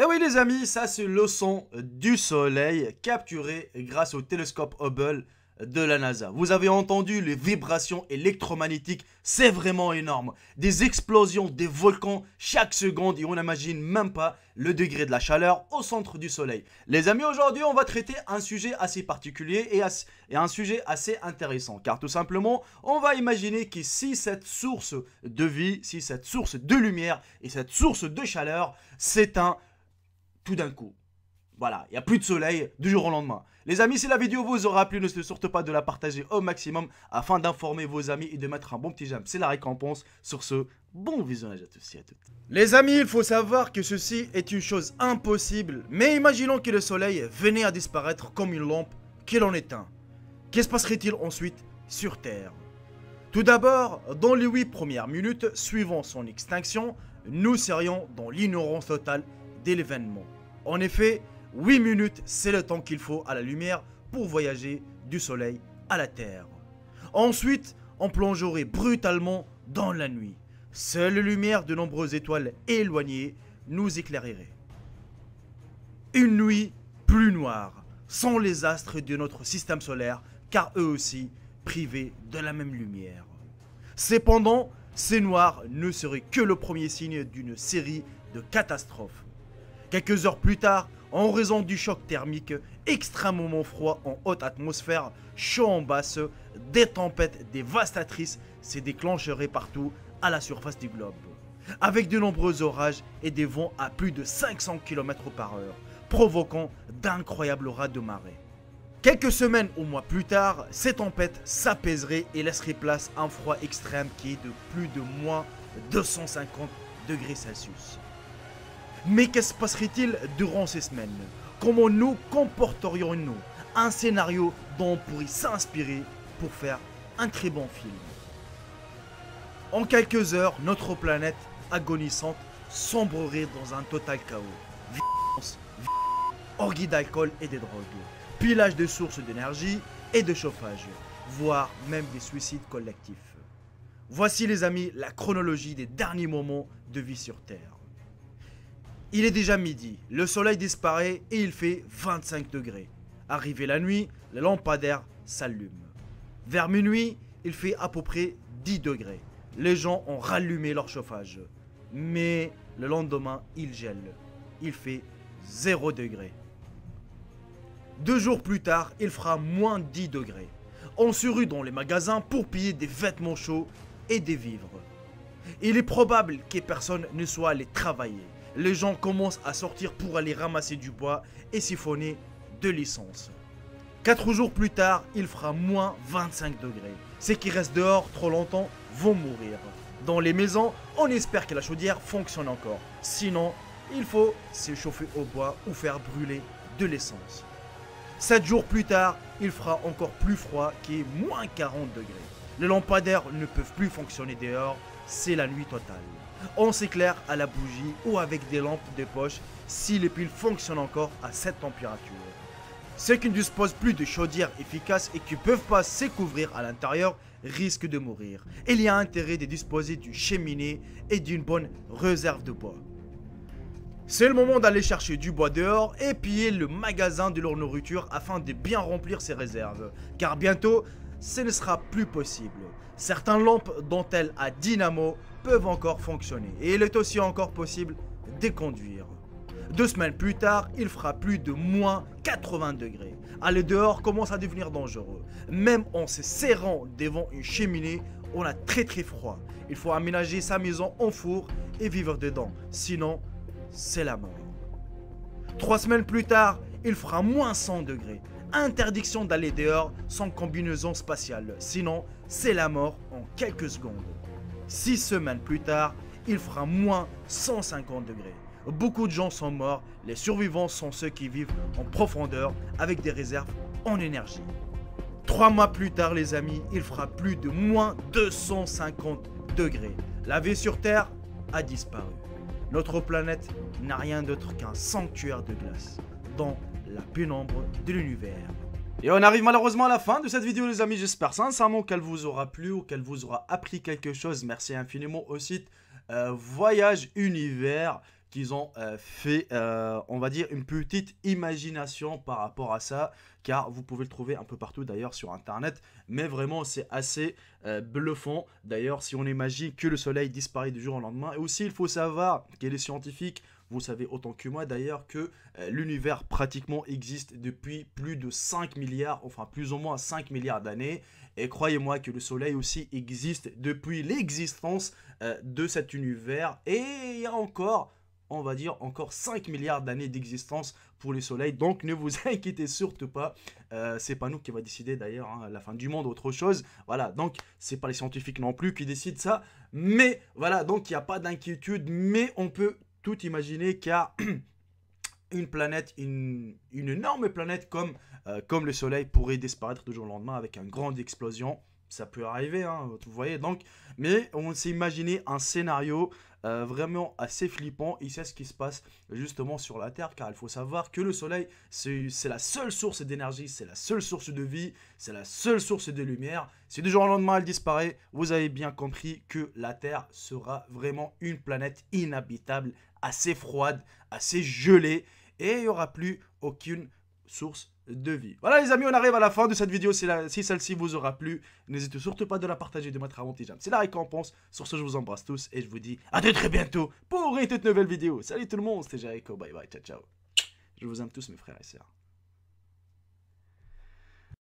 Et oui les amis, ça c'est le son du soleil capturé grâce au télescope Hubble de la NASA. Vous avez entendu les vibrations électromagnétiques, c'est vraiment énorme. Des explosions, des volcans chaque seconde et on n'imagine même pas le degré de la chaleur au centre du soleil. Les amis, aujourd'hui on va traiter un sujet assez particulier et un sujet assez intéressant. Car tout simplement, on va imaginer que si cette source de vie, si cette source de lumière et cette source de chaleur s'éteint tout d'un coup. Voilà, il n'y a plus de soleil du jour au lendemain. Les amis, si la vidéo vous aura plu, ne surtout pas de la partager au maximum afin d'informer vos amis et de mettre un bon petit j'aime. C'est la récompense. Sur ce, bon visionnage à tous et à toutes. Les amis, il faut savoir que ceci est une chose impossible. Mais imaginons que le soleil venait à disparaître comme une lampe que l'on éteint. Que se passerait-il ensuite sur Terre? Tout d'abord, dans les 8 premières minutes suivant son extinction, nous serions dans l'ignorance totale de l'événement. En effet, 8 minutes, c'est le temps qu'il faut à la lumière pour voyager du soleil à la Terre. Ensuite, on plongerait brutalement dans la nuit. Seule lumière de nombreuses étoiles éloignées nous éclairerait. Une nuit plus noire, sans les astres de notre système solaire, car eux aussi privés de la même lumière. Cependant, ces noirs ne seraient que le premier signe d'une série de catastrophes. Quelques heures plus tard, en raison du choc thermique extrêmement froid en haute atmosphère, chaud en basse, des tempêtes dévastatrices se déclencheraient partout à la surface du globe, avec de nombreux orages et des vents à plus de 500 km/h, provoquant d'incroyables ras de marée. Quelques semaines ou mois plus tard, ces tempêtes s'apaiseraient et laisseraient place à un froid extrême qui est de plus de moins 250 degrés Celsius. Mais que se passerait-il durant ces semaines? Comment nous comporterions-nous? Un scénario dont on pourrait s'inspirer pour faire un très bon film. En quelques heures, notre planète agonisante sombrerait dans un total chaos. Violence, orgie d'alcool et de drogue, pilage de sources d'énergie et de chauffage, voire même des suicides collectifs. Voici les amis la chronologie des derniers moments de vie sur Terre. Il est déjà midi, le soleil disparaît et il fait 25 degrés. Arrivé la nuit, le lampadaire s'allume. Vers minuit, il fait à peu près 10 degrés. Les gens ont rallumé leur chauffage. Mais le lendemain, il gèle. Il fait 0 degrés. 2 jours plus tard, il fera moins 10 degrés. On se rue dans les magasins pour piller des vêtements chauds et des vivres. Il est probable que personne ne soit allé travailler. Les gens commencent à sortir pour aller ramasser du bois et siphonner de l'essence. 4 jours plus tard, il fera moins 25 degrés. Ceux qui restent dehors trop longtemps vont mourir. Dans les maisons, on espère que la chaudière fonctionne encore. Sinon, il faut se chauffer au bois ou faire brûler de l'essence. 7 jours plus tard, il fera encore plus froid qui est moins 40 degrés. Les lampadaires ne peuvent plus fonctionner dehors, c'est la nuit totale. On s'éclaire à la bougie ou avec des lampes de poche si les piles fonctionnent encore à cette température. Ceux qui ne disposent plus de chaudière efficace et qui ne peuvent pas se couvrir à l'intérieur risquent de mourir. Il y a intérêt de disposer d'une cheminée et d'une bonne réserve de bois. C'est le moment d'aller chercher du bois dehors et piller le magasin de leur nourriture afin de bien remplir ses réserves. Car bientôt, ce ne sera plus possible. Certaines lampes dont elles à dynamo peuvent encore fonctionner et il est aussi encore possible de conduire. 2 semaines plus tard, il fera plus de moins 80 degrés. Aller dehors commence à devenir dangereux. Même en se serrant devant une cheminée, on a très froid. Il faut aménager sa maison en four et vivre dedans. Sinon, c'est la mort. 3 semaines plus tard, il fera moins 100 degrés. Interdiction d'aller dehors sans combinaison spatiale. Sinon, c'est la mort en quelques secondes. 6 semaines plus tard, il fera moins 150 degrés. Beaucoup de gens sont morts, les survivants sont ceux qui vivent en profondeur avec des réserves en énergie. 3 mois plus tard les amis, il fera plus de moins 250 degrés. La vie sur Terre a disparu. Notre planète n'a rien d'autre qu'un sanctuaire de glace, dans la pénombre de l'univers. Et on arrive malheureusement à la fin de cette vidéo les amis, j'espère sincèrement qu'elle vous aura plu ou qu'elle vous aura appris quelque chose. Merci infiniment au site Voyage Univers qu'ils ont fait, on va dire, une petite imagination par rapport à ça, car vous pouvez le trouver un peu partout d'ailleurs sur internet, mais vraiment c'est assez bluffant. D'ailleurs, si on imagine que le soleil disparaît du jour au lendemain, et aussi il faut savoir que les scientifiques, vous savez autant que moi d'ailleurs, que l'univers pratiquement existe depuis plus de 5 milliards, enfin plus ou moins 5 milliards d'années. Et croyez-moi que le soleil aussi existe depuis l'existence de cet univers. Et il y a encore, on va dire, encore 5 milliards d'années d'existence pour le soleil. Donc ne vous inquiétez surtout pas. C'est pas nous qui va décider d'ailleurs hein, la fin du monde ou autre chose. Voilà, donc c'est pas les scientifiques non plus qui décident ça. Mais voilà, donc il n'y a pas d'inquiétude. Mais on peut tout imaginer car une planète, une énorme planète comme le Soleil pourrait disparaître du jour au lendemain avec une grande explosion. Ça peut arriver, hein, vous voyez. Donc, mais on s'est imaginé un scénario vraiment assez flippant. Et c'est ce qui se passe justement sur la Terre. Car il faut savoir que le Soleil, c'est la seule source d'énergie, c'est la seule source de vie, c'est la seule source de lumière. Si du jour au lendemain elle disparaît, vous avez bien compris que la Terre sera vraiment une planète inhabitable, assez froide, assez gelée. Et il n'y aura plus aucune source de vie. Voilà les amis, on arrive à la fin de cette vidéo. Si celle-ci vous aura plu, n'hésitez surtout pas de la partager, de mettre un petit j'aime. C'est la récompense. Sur ce, je vous embrasse tous et je vous dis à très bientôt pour une toute nouvelle vidéo. Salut tout le monde, c'était Jericho. Bye bye, ciao ciao. Je vous aime tous mes frères et sœurs.